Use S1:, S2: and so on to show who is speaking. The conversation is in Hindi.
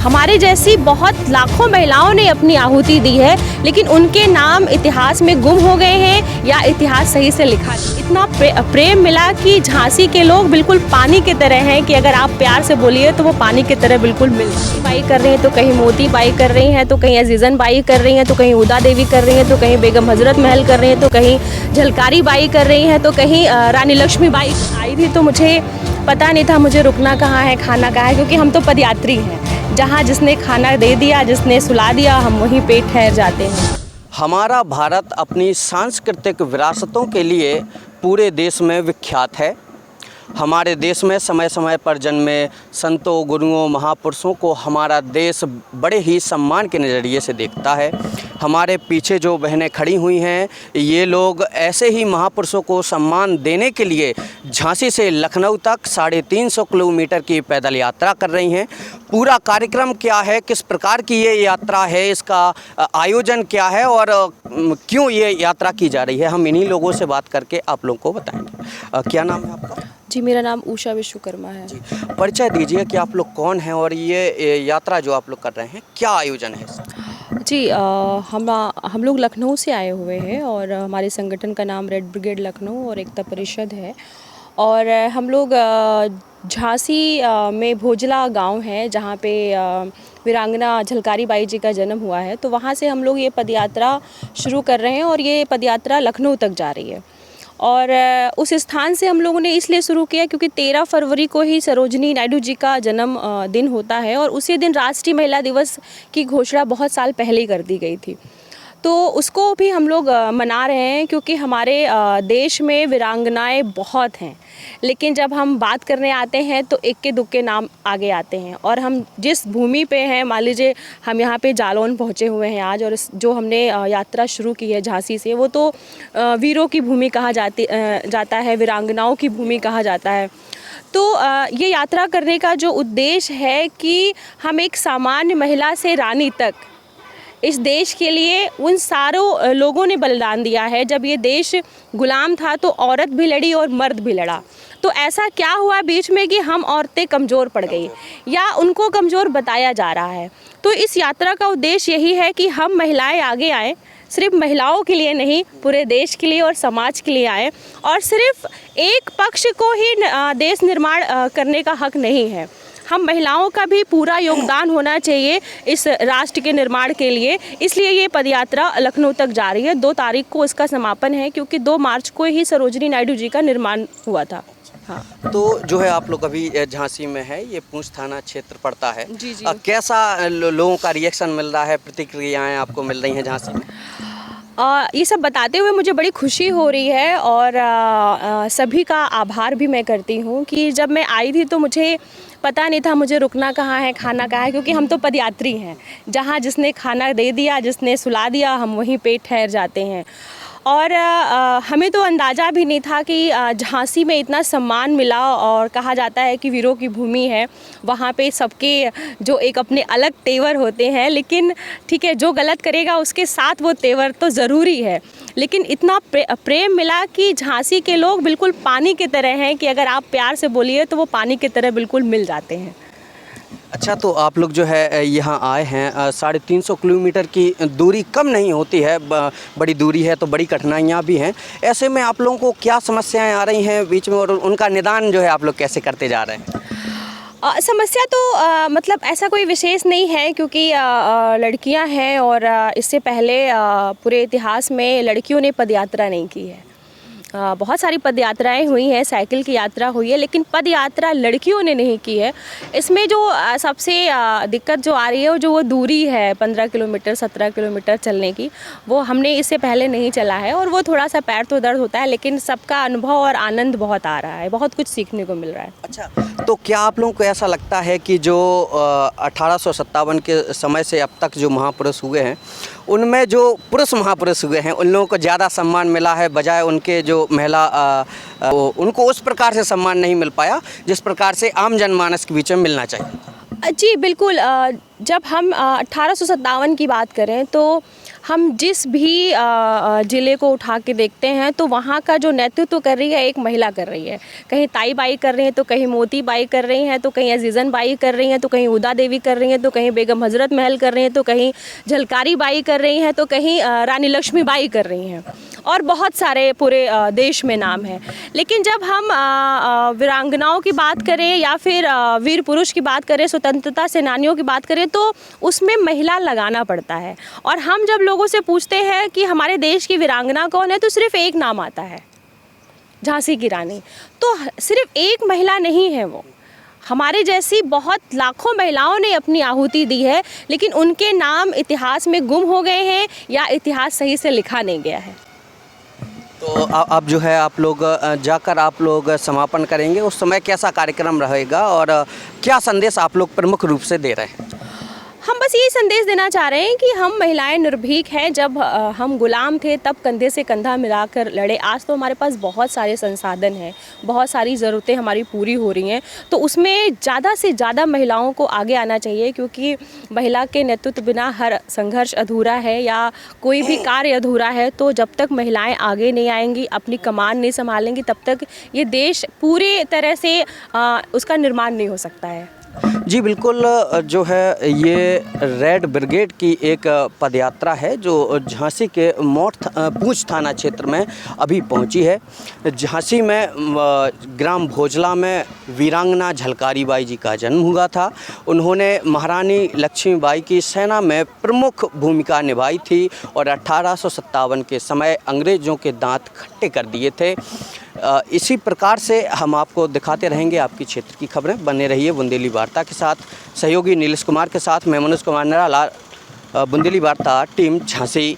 S1: हमारे जैसी बहुत लाखों महिलाओं ने अपनी आहुति दी है, लेकिन उनके नाम इतिहास में गुम हो गए हैं या इतिहास सही से लिखा नहीं। इतना प्रेम मिला कि झांसी के लोग बिल्कुल पानी की तरह हैं कि अगर आप प्यार से बोलिए तो वो पानी की तरह बिल्कुल मिल बाई कर रही हैं तो कहीं मोती बाई कर रही हैं, तो कहीं अजीज़न बाई कर रही हैं, तो कहीं उदा देवी कर रही हैं, तो कहीं बेगम हजरत महल कर रही हैं, तो कहीं झलकारी बाई कर रही हैं, तो कहीं रानी लक्ष्मी बाई आई थी। तो मुझे पता नहीं था मुझे रुकना कहाँ है, खाना कहाँ है, क्योंकि हम तो पदयात्री हैं। जहाँ जिसने खाना दे दिया, जिसने सुला दिया, हम वहीं पे ठहर जाते हैं।
S2: हमारा भारत अपनी सांस्कृतिक विरासतों के लिए पूरे देश में विख्यात है। हमारे देश में समय समय पर जन्मे संतों, गुरुओं, महापुरुषों को हमारा देश बड़े ही सम्मान के नज़रिए से देखता है। हमारे पीछे जो बहनें खड़ी हुई हैं, ये लोग ऐसे ही महापुरुषों को सम्मान देने के लिए झांसी से लखनऊ तक 350 किलोमीटर की पैदल यात्रा कर रही हैं। पूरा कार्यक्रम क्या है, किस प्रकार की ये यात्रा है, इसका आयोजन क्या है और क्यों ये यात्रा की जा रही है, हम इन्हीं लोगों से बात करके आप लोगों को बताएंगे। क्या नाम है आपका?
S1: जी, मेरा नाम उषा विश्वकर्मा है।
S2: जी, परिचय दीजिए कि आप लोग कौन हैं और ये यात्रा जो आप लोग कर रहे हैं क्या आयोजन है इसका?
S1: जी, हम लोग लखनऊ से आए हुए हैं और हमारे संगठन का नाम रेड ब्रिगेड लखनऊ और एकता परिषद है। और हम लोग झांसी में भोजला गांव है जहां पे वीरांगना झलकारी बाई जी का जन्म हुआ है। तो वहां से हम लोग ये पदयात्रा शुरू कर रहे हैं और ये पदयात्रा लखनऊ तक जा रही है। और उस स्थान से हम लोगों ने इसलिए शुरू किया क्योंकि 13 फरवरी को ही सरोजनी नायडू जी का जन्म दिन होता है और उसी दिन राष्ट्रीय महिला दिवस की घोषणा बहुत साल पहले ही कर दी गई थी। तो उसको भी हम लोग मना रहे हैं क्योंकि हमारे देश में वीरांगनाएं बहुत हैं, लेकिन जब हम बात करने आते हैं तो इक्के दुक्के नाम आगे आते हैं। और हम जिस भूमि पे हैं, मान लीजिए हम यहाँ पे जालौन पहुँचे हुए हैं आज, और जो हमने यात्रा शुरू की है झांसी से, वो तो वीरों की भूमि कहा जाता है, वीरांगनाओं की भूमि कहा जाता है। तो ये यात्रा करने का जो उद्देश्य है कि हम एक सामान्य महिला से रानी तक इस देश के लिए उन सारों लोगों ने बलिदान दिया है। जब ये देश गुलाम था तो औरत भी लड़ी और मर्द भी लड़ा। तो ऐसा क्या हुआ बीच में कि हम औरतें कमज़ोर पड़ गई या उनको कमज़ोर बताया जा रहा है। तो इस यात्रा का उद्देश्य यही है कि हम महिलाएं आगे आएँ, सिर्फ महिलाओं के लिए नहीं, पूरे देश के लिए और समाज के लिए आए। और सिर्फ एक पक्ष को ही देश निर्माण करने का हक नहीं है। हम महिलाओं का भी पूरा योगदान होना चाहिए इस राष्ट्र के निर्माण के लिए। इसलिए ये पदयात्रा लखनऊ तक जा रही है। 2 तारीख को इसका समापन है क्योंकि 2 मार्च को ही सरोजनी नायडू जी का निर्माण हुआ था। हाँ।
S2: तो जो है आप लोग अभी झांसी में है, ये पूंछ थाना क्षेत्र पड़ता है।
S1: जी जी।
S2: कैसा लोगों का रिएक्शन मिल रहा है, प्रतिक्रियाएं आपको मिल रही हैं झांसी में?
S1: ये सब बताते हुए मुझे बड़ी खुशी हो रही है और सभी का आभार भी मैं करती हूँ कि जब मैं आई थी तो मुझे पता नहीं था मुझे रुकना कहाँ है, खाना कहाँ है, क्योंकि हम तो पदयात्री हैं। जहाँ जिसने खाना दे दिया, जिसने सुला दिया, हम वहीं पे ठहर जाते हैं। और हमें तो अंदाज़ा भी नहीं था कि झांसी में इतना सम्मान मिला। और कहा जाता है कि वीरों की भूमि है, वहाँ पे सबके जो एक अपने अलग तेवर होते हैं, लेकिन ठीक है, जो गलत करेगा उसके साथ वो तेवर तो ज़रूरी है। लेकिन इतना प्रेम मिला कि झांसी के लोग बिल्कुल पानी की तरह हैं कि अगर आप प्यार से बोलिए तो वो पानी की तरह बिल्कुल मिल जाते हैं।
S2: अच्छा, तो आप लोग जो है यहाँ आए हैं, 350 किलोमीटर की दूरी कम नहीं होती है, बड़ी दूरी है तो बड़ी कठिनाइयाँ भी हैं। ऐसे में आप लोगों को क्या समस्याएं आ रही हैं बीच में और उनका निदान जो है आप लोग कैसे करते जा रहे हैं?
S1: समस्या तो मतलब ऐसा कोई विशेष नहीं है क्योंकि लड़कियां हैं और इससे पहले पूरे इतिहास में लड़कियों ने पदयात्रा नहीं की है। बहुत सारी पदयात्राएं हुई हैं, साइकिल की यात्रा हुई है, लेकिन पदयात्रा लड़कियों ने नहीं की है। इसमें जो सबसे दिक्कत जो आ रही है वो दूरी है 15 किलोमीटर 17 किलोमीटर चलने की, वो हमने इससे पहले नहीं चला है और वो थोड़ा सा पैर तो दर्द होता है, लेकिन सबका अनुभव और आनंद बहुत आ रहा है, बहुत कुछ सीखने को मिल रहा है।
S2: अच्छा, तो क्या आप लोगों को ऐसा लगता है कि जो 1857 के समय से अब तक जो महापुरुष हुए हैं, उनमें जो पुरुष महापुरुष हुए हैं उन लोगों को ज़्यादा सम्मान मिला है, बजाय उनके जो महिला उनको उस प्रकार से सम्मान नहीं मिल पाया जिस प्रकार से आम जनमानस के बीच में मिलना चाहिए?
S1: जी बिल्कुल। जब हम 1857 की बात करें तो हम जिस भी ज़िले को उठा के देखते हैं तो वहाँ का जो नेतृत्व कर रही है एक महिला कर रही है। कहीं ताई बाई कर रही हैं तो कहीं मोती बाई कर रही हैं तो कहीं अजीज़न बाई कर रही हैं तो कहीं उदा देवी कर रही हैं तो कहीं बेगम हज़रत महल कर रही हैं तो कहीं झलकारी बाई कर रही हैं तो कहीं रानी लक्ष्मी बाई कर रही हैं और बहुत सारे पूरे देश में नाम हैं। लेकिन जब हम वीरांगनाओं की बात करें या फिर वीर पुरुष की बात करें, स्वतंत्रता सेनानियों की बात करें तो उसमें महिला लगाना पड़ता है। और हम जब लोगों से पूछते हैं कि हमारे देश की वीरांगना कौन है तो सिर्फ एक नाम आता है, झांसी की रानी। तो सिर्फ एक महिला नहीं है वो, हमारे जैसी बहुत लाखों महिलाओं ने अपनी आहुति दी है, लेकिन उनके नाम इतिहास में गुम हो गए हैं या इतिहास सही से लिखा नहीं गया है।
S2: तो अब जो है आप लोग जाकर आप लोग समापन करेंगे, उस समय कैसा कार्यक्रम रहेगा और क्या संदेश आप लोग प्रमुख रूप से दे रहे हैं?
S1: हम बस यही संदेश देना चाह रहे हैं कि हम महिलाएं निर्भीक हैं। जब हम गुलाम थे तब कंधे से कंधा मिलाकर लड़े। आज तो हमारे पास बहुत सारे संसाधन हैं, बहुत सारी ज़रूरतें हमारी पूरी हो रही हैं, तो उसमें ज़्यादा से ज़्यादा महिलाओं को आगे आना चाहिए, क्योंकि महिला के नेतृत्व बिना हर संघर्ष अधूरा है या कोई भी कार्य अधूरा है। तो जब तक महिलाएं आगे नहीं आएंगी, अपनी कमान नहीं संभालेंगी, तब तक ये देश पूरी तरह से उसका निर्माण नहीं हो सकता है।
S2: जी बिल्कुल, जो है ये रेड ब्रिगेड की एक पदयात्रा है जो झांसी के पूंछ थाना क्षेत्र में अभी पहुंची है। झांसी में ग्राम भोजला में वीरांगना झलकारी बाई जी का जन्म हुआ था। उन्होंने महारानी लक्ष्मीबाई की सेना में प्रमुख भूमिका निभाई थी और 1857 के समय अंग्रेज़ों के दांत खट्टे कर दिए थे। इसी प्रकार से हम आपको दिखाते रहेंगे आपकी क्षेत्र की खबरें। बने रहिए बुंदेली वार्ता के साथ। सहयोगी नीलेश कुमार के साथ मैं मनोज कुमार निराला, बुंदेली वार्ता टीम झांसी।